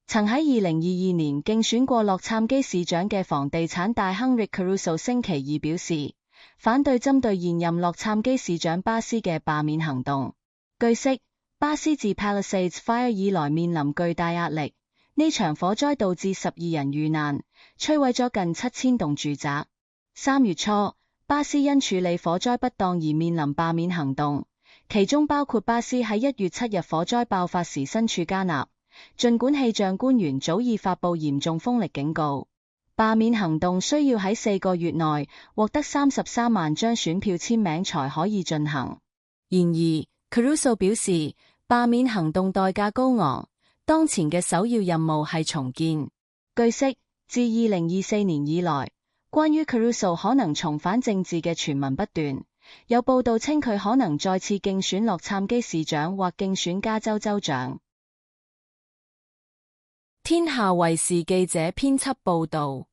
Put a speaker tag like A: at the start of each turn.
A: 曾喺2022年競選過洛杉磯市長嘅房地產大亨 Rick Caruso 星期二表示，反對針對現任洛杉磯市長巴斯嘅罷免行動。據悉，巴斯自 Palisades Fire 以來面臨巨大壓力，呢場火災導致12人遇難，摧毀咗近7000棟住宅。3月初，巴斯因處理火災不當而面臨罷免行動，其中包括巴斯喺1月7日火災爆發時身處加納，儘管氣象官員早已發布嚴重風力警告。罷免行動需要喺4個月內獲得33萬張選票簽名才可以進行。然而，Caruso 表示，罷免行動代價高昂，當前嘅首要任務係重建。據悉，自2024年以來，關於 Caruso 可能重返政治嘅傳聞不斷，有報道稱佢可能再次競選洛杉磯市長或競選加州州長。天下衛視記者編輯報道。